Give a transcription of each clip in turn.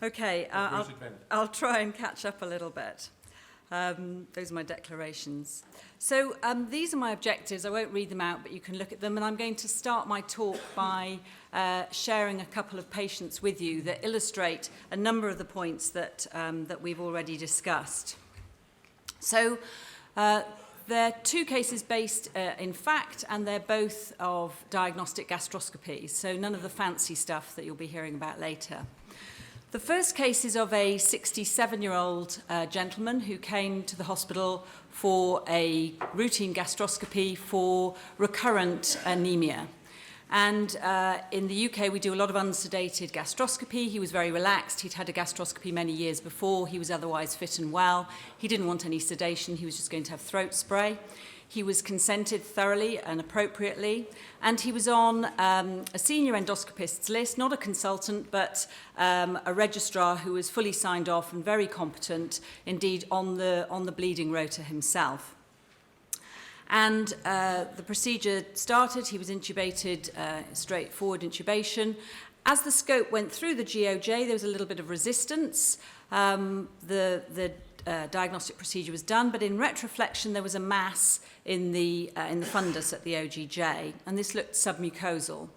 Okay, I'll try and catch up a little bit. Those are my declarations. So these are my objectives. I won't read them out, but you can look at them. And I'm going to start my talk by sharing a couple of patients with you that illustrate a number of the points that we've already discussed. So they're two cases based in fact, and they're both of diagnostic gastroscopies, so none of the fancy stuff that you'll be hearing about later. The first case is of a 67-year-old gentleman who came to the hospital for a routine gastroscopy for recurrent anemia. And in the UK, we do a lot of unsedated gastroscopy. He was very relaxed. He'd had a gastroscopy many years before. He was otherwise fit and well. He didn't want any sedation. He was just going to have throat spray. He was consented thoroughly and appropriately, and he was on a senior endoscopist's list, not a consultant, but a registrar who was fully signed off and very competent, indeed, on the bleeding rota himself. And the procedure started. He was intubated, straightforward intubation. As the scope went through the GOJ, there was a little bit of resistance. The diagnostic procedure was done, but in retroflexion there was a mass in the fundus at the OGJ, and this looked submucosal.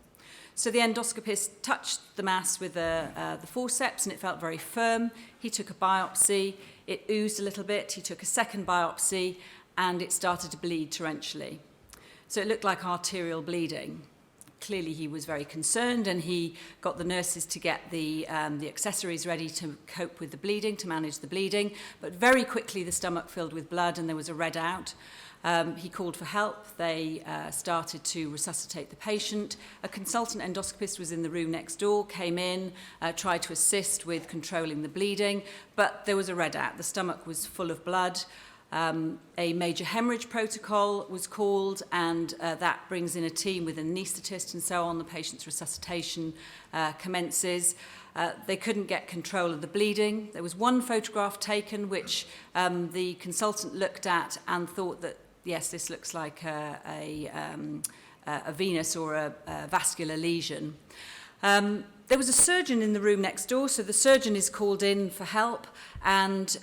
So the endoscopist touched the mass with the forceps, and it felt very firm. He took a biopsy. It oozed a little bit. He took a second biopsy, and it started to bleed torrentially. So it looked like arterial bleeding. Clearly he was very concerned, and he got the nurses to get the accessories ready to cope with the bleeding, to manage the bleeding. But very quickly the stomach filled with blood and there was a red out. He called for help. They started to resuscitate the patient. A consultant endoscopist was in the room next door, came in, tried to assist with controlling the bleeding, but there was a red out. The stomach was full of blood. A major hemorrhage protocol was called, and that brings in a team with an anaesthetist and so on. The patient's resuscitation commences. They couldn't get control of the bleeding. There was one photograph taken which the consultant looked at and thought that, yes, this looks like a venous or a vascular lesion. There was a surgeon in the room next door, so the surgeon is called in for help, and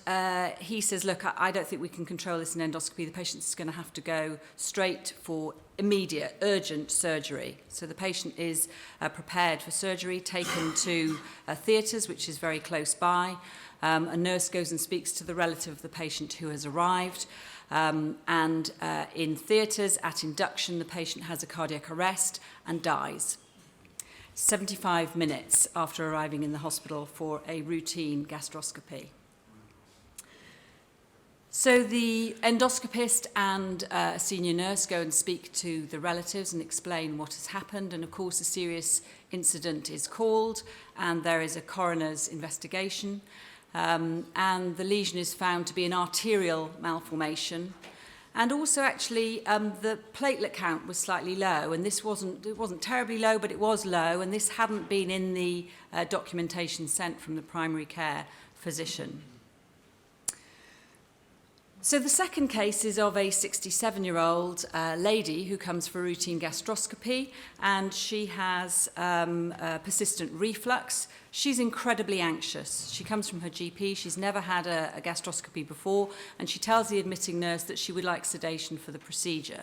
he says, look, I don't think we can control this in endoscopy. The patient's going to have to go straight for immediate, urgent surgery. So the patient is prepared for surgery, taken to theatres, which is very close by. A nurse goes and speaks to the relative of the patient who has arrived. And in theatres, at induction, the patient has a cardiac arrest and dies 75 minutes after arriving in the hospital for a routine gastroscopy. So the endoscopist and a senior nurse go and speak to the relatives and explain what has happened, and of course a serious incident is called and there is a coroner's investigation, and the lesion is found to be an arterial malformation. And also, actually, the platelet count was slightly low, and it wasn't terribly low, but it was low, and this hadn't been in the documentation sent from the primary care physician. So the second case is of a 67-year-old lady who comes for routine gastroscopy, and she has persistent reflux. She's incredibly anxious. She comes from her GP. She's never had a gastroscopy before, and she tells the admitting nurse that she would like sedation for the procedure.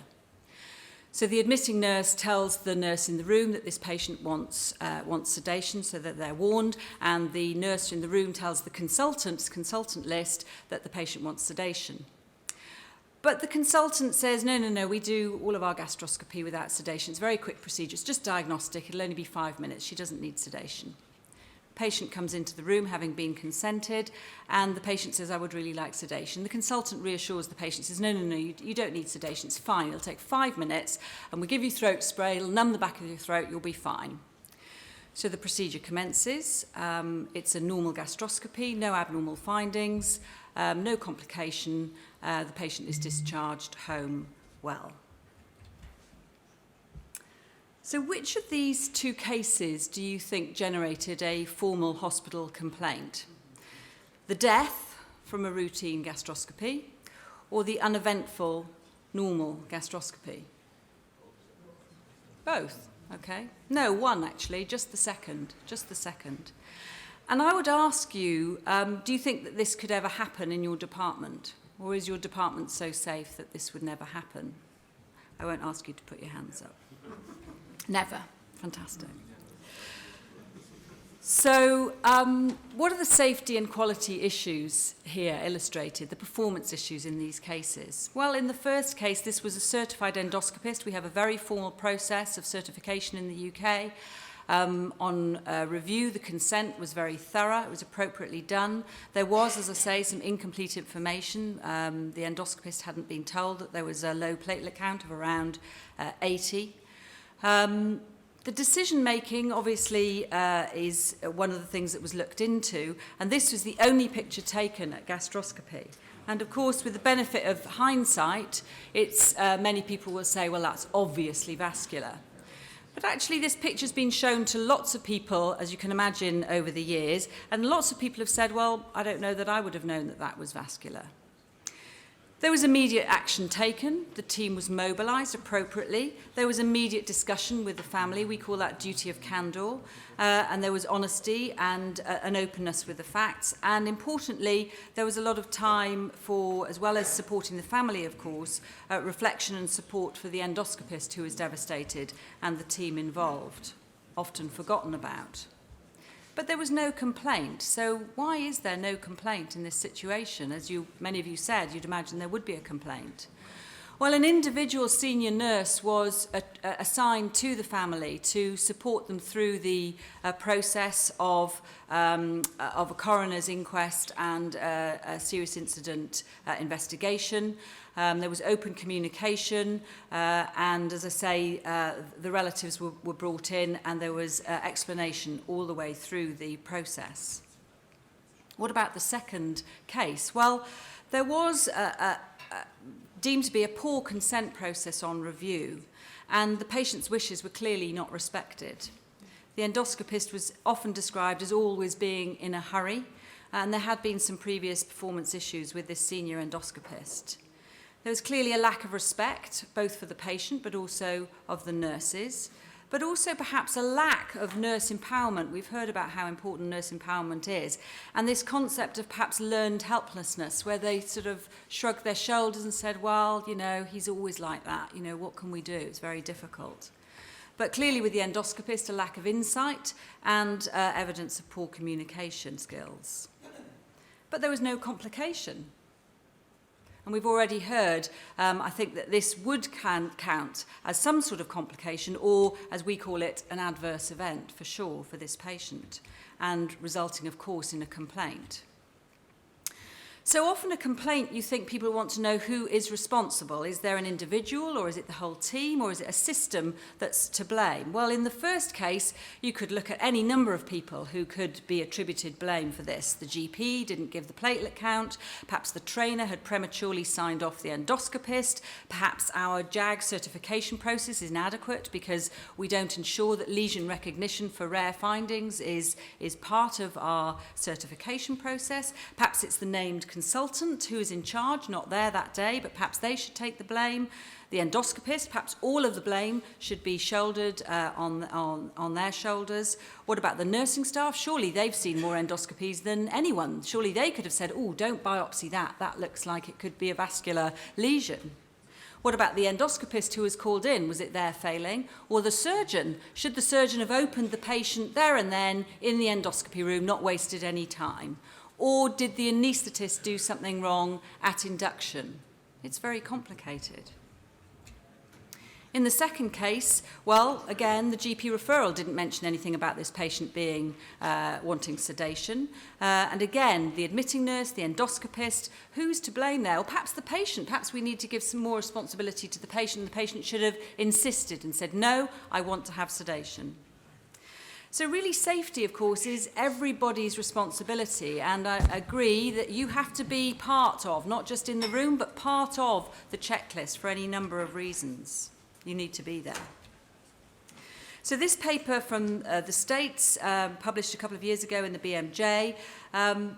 So the admitting nurse tells the nurse in the room that this patient wants sedation, so that they're warned, and the nurse in the room tells the consultant list that the patient wants sedation. But the consultant says, no, we do all of our gastroscopy without sedation. It's a very quick procedure. It's just diagnostic. It'll only be 5 minutes. She doesn't need sedation. Patient comes into the room having been consented, and the patient says, I would really like sedation. The consultant reassures the patient, says, no, you don't need sedation, it's fine. It'll take 5 minutes, and we'll give you throat spray, it'll numb the back of your throat, you'll be fine. So the procedure commences. It's a normal gastroscopy, no abnormal findings, no complication. The patient is discharged home well. So which of these two cases do you think generated a formal hospital complaint? The death from a routine gastroscopy, or the uneventful normal gastroscopy? Both, okay. No, one actually, just the second. And I would ask you, do you think that this could ever happen in your department? Or is your department so safe that this would never happen? I won't ask you to put your hands up. Never. Fantastic. So what are the safety and quality issues here illustrated, the performance issues in these cases? Well, in the first case, this was a certified endoscopist. We have a very formal process of certification in the UK. On review, the consent was very thorough. It was appropriately done. There was, as I say, some incomplete information. The endoscopist hadn't been told that there was a low platelet count of around 80. The decision-making, obviously, is one of the things that was looked into, and this was the only picture taken at gastroscopy. And, of course, with the benefit of hindsight, many people will say, well, that's obviously vascular. But actually, this picture's been shown to lots of people, as you can imagine, over the years, and lots of people have said, well, I don't know that I would have known that that was vascular. There was immediate action taken. The team was mobilised appropriately. There was immediate discussion with the family. We call that duty of candour. And there was honesty and an openness with the facts. And importantly, there was a lot of time for, as well as supporting the family, of course, reflection and support for the endoscopist who was devastated and the team involved, often forgotten about. But there was no complaint. So why is there no complaint in this situation? As many of you said, you'd imagine there would be a complaint. Well, an individual senior nurse was assigned to the family to support them through the process of a coroner's inquest and a serious incident investigation. There was open communication, and as I say, the relatives were brought in, and there was explanation all the way through the process. What about the second case? Well, there was deemed to be a poor consent process on review, and the patient's wishes were clearly not respected. The endoscopist was often described as always being in a hurry, and there had been some previous performance issues with this senior endoscopist. There was clearly a lack of respect, both for the patient but also of the nurses, but also perhaps a lack of nurse empowerment. We've heard about how important nurse empowerment is, and this concept of perhaps learned helplessness, where they sort of shrugged their shoulders and said, well, you know, he's always like that, you know, what can we do? It's very difficult. But clearly with the endoscopist, a lack of insight and evidence of poor communication skills. But there was no complication. And we've already heard, I think, that this would count as some sort of complication, or, as we call it, an adverse event, for sure, for this patient, and resulting, of course, in a complaint. So often a complaint, you think people want to know who is responsible. Is there an individual, or is it the whole team, or is it a system that's to blame? Well, in the first case, you could look at any number of people who could be attributed blame for this. The GP didn't give the platelet count. Perhaps the trainer had prematurely signed off the endoscopist. Perhaps our JAG certification process is inadequate because we don't ensure that lesion recognition for rare findings is part of our certification process. Perhaps it's the named consultant who is in charge, not there that day, but perhaps they should take the blame. The endoscopist, perhaps all of the blame should be shouldered on their shoulders. What about the nursing staff? Surely they've seen more endoscopies than anyone. Surely they could have said, oh, don't biopsy that. That looks like it could be a vascular lesion. What about the endoscopist who was called in? Was it their failing? Or the surgeon? Should the surgeon have opened the patient there and then in the endoscopy room, not wasted any time? Or did the anaesthetist do something wrong at induction? It's very complicated. In the second case, well, again, the GP referral didn't mention anything about this patient being wanting sedation. And again, the admitting nurse, the endoscopist, who's to blame there? Or perhaps the patient. Perhaps we need to give some more responsibility to the patient. The patient should have insisted and said, no, I want to have sedation. So really safety, of course, is everybody's responsibility, and I agree that you have to be part of, not just in the room, but part of the checklist for any number of reasons. You need to be there. So this paper from the States, published a couple of years ago in the BMJ,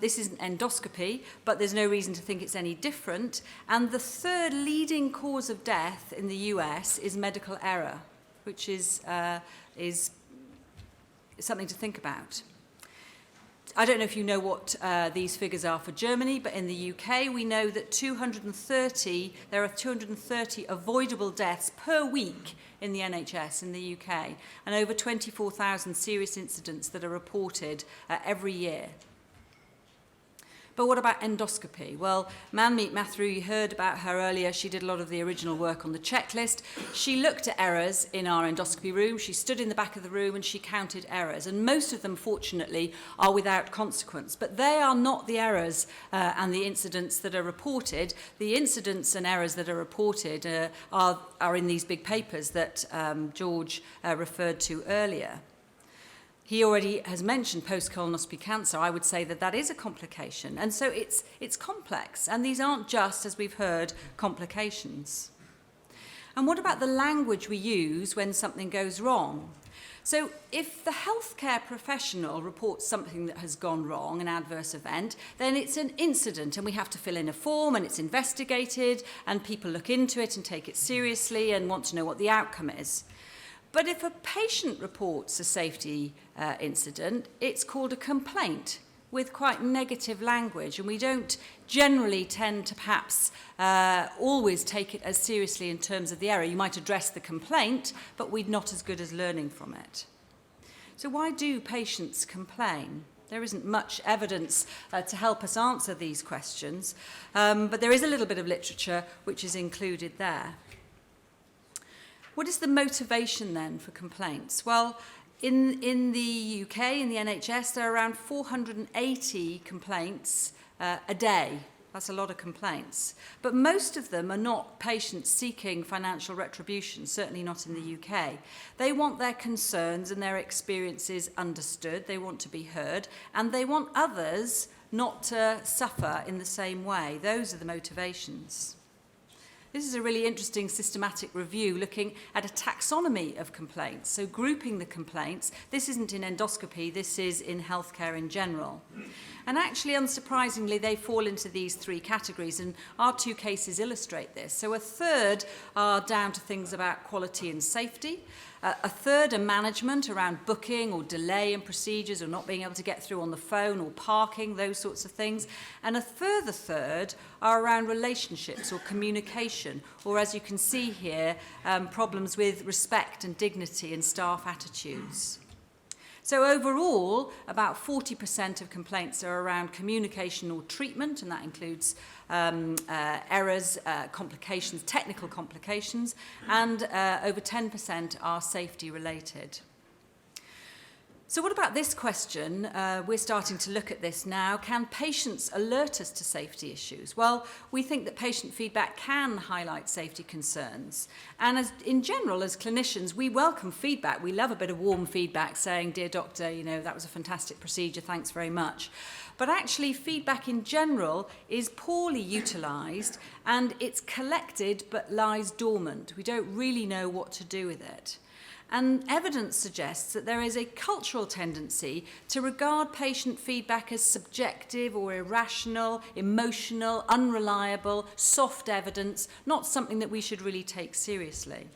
this is an endoscopy, but there's no reason to think it's any different. And the third leading cause of death in the US is medical error, which is something to think about. I don't know if you know what these figures are for Germany, but in the UK we know that there are 230 avoidable deaths per week in the NHS in the UK, and over 24,000 serious incidents that are reported every year. But what about endoscopy? Well, Manmeet Mathur, you heard about her earlier. She did a lot of the original work on the checklist. She looked at errors in our endoscopy room. She stood in the back of the room and she counted errors. And most of them, fortunately, are without consequence. But they are not the errors and the incidents that are reported. The incidents and errors that are reported are in these big papers that George referred to earlier. He already has mentioned post-colonoscopy cancer. I would say that that is a complication. And so it's complex. And these aren't just, as we've heard, complications. And what about the language we use when something goes wrong? So if the healthcare professional reports something that has gone wrong, an adverse event, then it's an incident and we have to fill in a form and it's investigated and people look into it and take it seriously and want to know what the outcome is. But if a patient reports a safety incident, it's called a complaint with quite negative language, and we don't generally tend to perhaps always take it as seriously in terms of the error. You might address the complaint, but we're not as good as learning from it. So why do patients complain? There isn't much evidence to help us answer these questions, but there is a little bit of literature which is included there. What is the motivation then for complaints? Well, in the UK, in the NHS, there are around 480 complaints a day. That's a lot of complaints. But most of them are not patients seeking financial retribution, certainly not in the UK. They want their concerns and their experiences understood, they want to be heard, and they want others not to suffer in the same way. Those are the motivations. This is a really interesting systematic review looking at a taxonomy of complaints, so grouping the complaints. This isn't in endoscopy, this is in healthcare in general. And actually, unsurprisingly, they fall into these three categories, and our two cases illustrate this. So a third are down to things about quality and safety. A third are management around booking or delay in procedures or not being able to get through on the phone or parking, those sorts of things. And a further third are around relationships or communication, or as you can see here, problems with respect and dignity and staff attitudes. So overall, about 40% of complaints are around communication or treatment, and that includes errors, complications, technical complications, and over 10% are safety related. So what about this question? We're starting to look at this now. Can patients alert us to safety issues? Well, we think that patient feedback can highlight safety concerns. And in general, as clinicians, we welcome feedback. We love a bit of warm feedback saying, dear doctor, you know, that was a fantastic procedure, thanks very much. But actually, feedback in general is poorly utilised and it's collected but lies dormant. We don't really know what to do with it. And evidence suggests that there is a cultural tendency to regard patient feedback as subjective or irrational, emotional, unreliable, soft evidence, not something that we should really take seriously.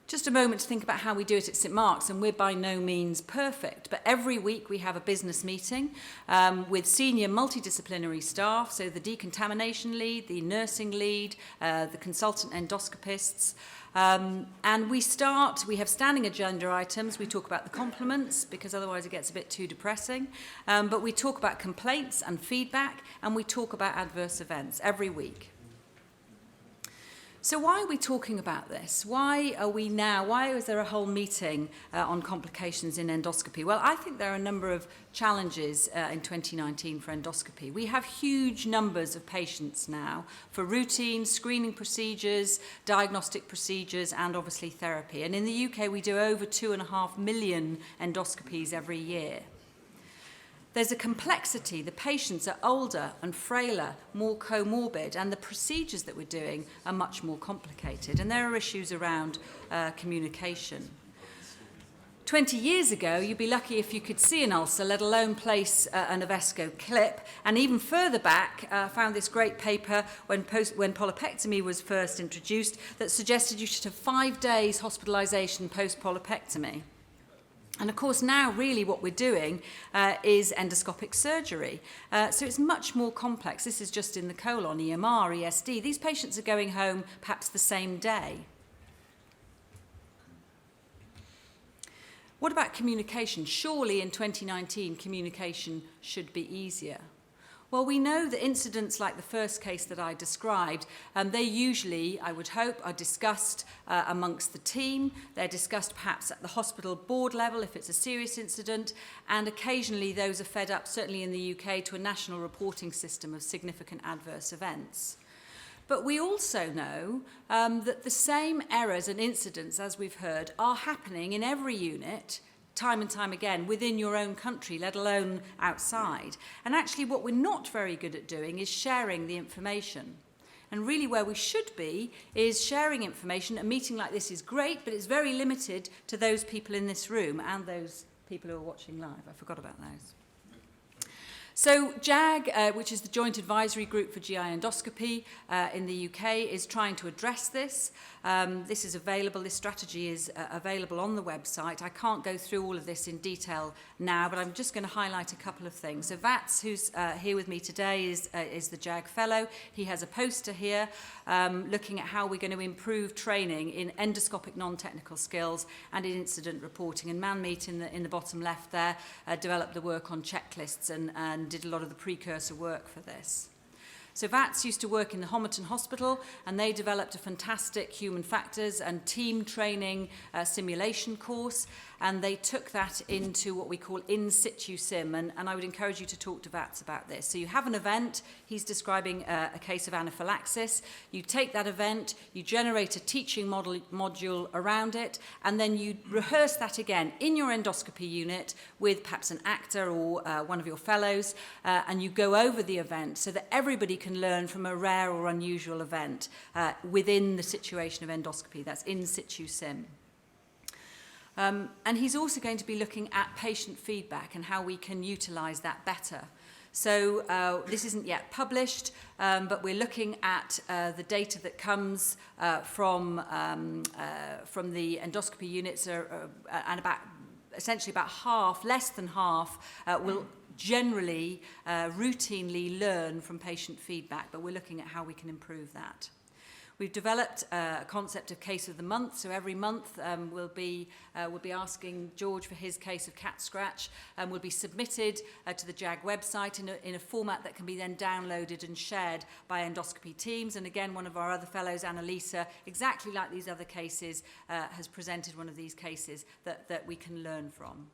Just a moment to think about how we do it at St Mark's, and we're by no means perfect, but every week we have a business meeting with senior multidisciplinary staff, so the decontamination lead, the nursing lead, the consultant endoscopists, and we have standing agenda items. We talk about the compliments, because otherwise it gets a bit too depressing, but we talk about complaints and feedback, and we talk about adverse events every week. So why are we talking about this? Why is there a whole meeting on complications in endoscopy? Well, I think there are a number of challenges in 2019 for endoscopy. We have huge numbers of patients now for routine screening procedures, diagnostic procedures, and obviously therapy. And in the UK, we do over 2.5 million endoscopies every year. There's a complexity. The patients are older and frailer, more comorbid, and the procedures that we're doing are much more complicated. And there are issues around communication. 20 years ago, you'd be lucky if you could see an ulcer, let alone place an Avesco clip. And even further back, I found this great paper when polypectomy was first introduced that suggested you should have 5 days hospitalisation post-polypectomy. And of course now really what we're doing is endoscopic surgery. So it's much more complex. This is just in the colon, EMR, ESD. These patients are going home perhaps the same day. What about communication? Surely in 2019 communication should be easier. Well, we know that incidents like the first case that I described, they usually, I would hope, are discussed amongst the team. They're discussed perhaps at the hospital board level if it's a serious incident, and occasionally those are fed up, certainly in the UK, to a national reporting system of significant adverse events. But we also know that the same errors and incidents, as we've heard, are happening in every unit, time and time again, within your own country, let alone outside. And actually what we're not very good at doing is sharing the information. And really where we should be is sharing information. A meeting like this is great, but it's very limited to those people in this room and those people who are watching live. I forgot about those. So JAG, which is the Joint Advisory Group for GI Endoscopy in the UK, is trying to address this. This is available, this strategy is available on the website. I can't go through all of this in detail now, but I'm just going to highlight a couple of things. So Vats, who's here with me today, is the JAG Fellow. He has a poster here looking at how we're going to improve training in endoscopic non-technical skills and in incident reporting. And Manmeet in the bottom left there developed the work on checklists and did a lot of the precursor work for this. So Vats used to work in the Homerton Hospital, and they developed a fantastic human factors and team training simulation course, and they took that into what we call in situ sim, and I would encourage you to talk to Vats about this. So you have an event, he's describing a case of anaphylaxis, you take that event, you generate a teaching module around it, and then you rehearse that again in your endoscopy unit with perhaps an actor or one of your fellows, and you go over the event so that everybody can learn from a rare or unusual event within the situation of endoscopy. That's in situ sim. And he's also going to be looking at patient feedback and how we can utilize that better. So this isn't yet published, but we're looking at the data that comes from the endoscopy units, and essentially about half, less than half, will generally routinely learn from patient feedback, but we're looking at how we can improve that. We've developed a concept of case of the month, so every month we'll be asking George for his case of cat scratch, and will be submitted to the JAG website in a format that can be then downloaded and shared by endoscopy teams. And again, one of our other fellows, Annalisa, exactly like these other cases, has presented one of these cases that we can learn from.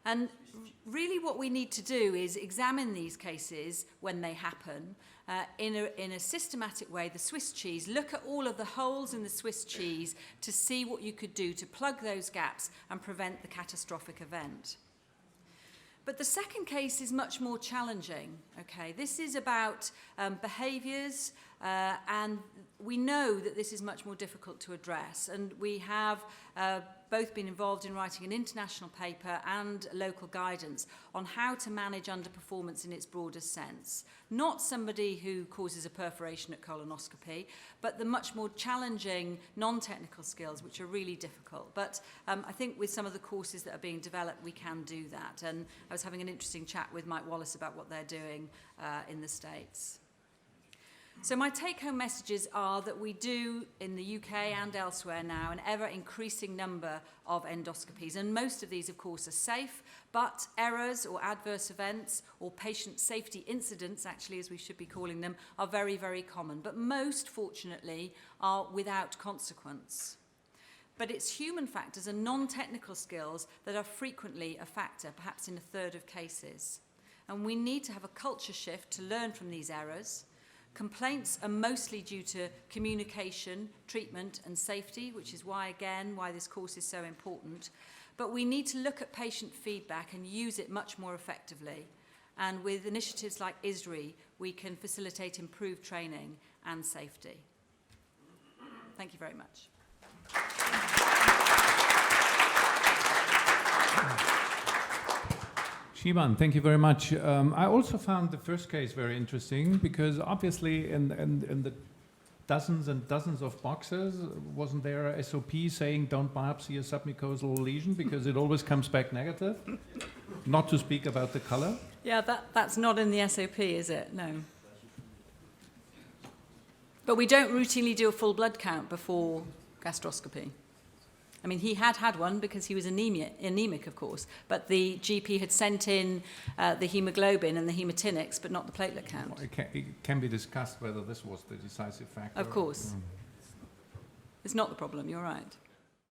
And really what we need to do is examine these cases when they happen in a systematic way, the Swiss cheese, look at all of the holes in the Swiss cheese to see what you could do to plug those gaps and prevent the catastrophic event. But the second case is much more challenging. Okay, this is about behaviours, and we know that this is much more difficult to address. And we have both been involved in writing an international paper and local guidance on how to manage underperformance in its broadest sense. Not somebody who causes a perforation at colonoscopy, but the much more challenging non-technical skills, which are really difficult. But I think with some of the courses that are being developed, we can do that. And I was having an interesting chat with Mike Wallace about what they're doing in the States. So my take-home messages are that we do, in the UK and elsewhere now, an ever-increasing number of endoscopies. And most of these, of course, are safe, but errors or adverse events or patient safety incidents, actually, as we should be calling them, are very, very common. But most, fortunately, are without consequence. But it's human factors and non-technical skills that are frequently a factor, perhaps in a third of cases. And we need to have a culture shift to learn from these errors. Complaints are mostly due to communication, treatment and safety, which is why this course is so important. But we need to look at patient feedback and use it much more effectively. And with initiatives like ISRI, we can facilitate improved training and safety. Thank you very much. Shivan, thank you very much. I also found the first case very interesting because obviously in the dozens and dozens of boxes. Wasn't there a SOP saying don't biopsy a submucosal lesion because it always comes back negative? Not to speak about the color. Yeah, that's not in the SOP, is it? No. But we don't routinely do a full blood count before gastroscopy. I mean, he had one because he was anemic, of course, but the GP had sent in the hemoglobin and the hematinics, but not the platelet count. Well, it can be discussed whether this was the decisive factor. Of course. It's not the problem, you're right.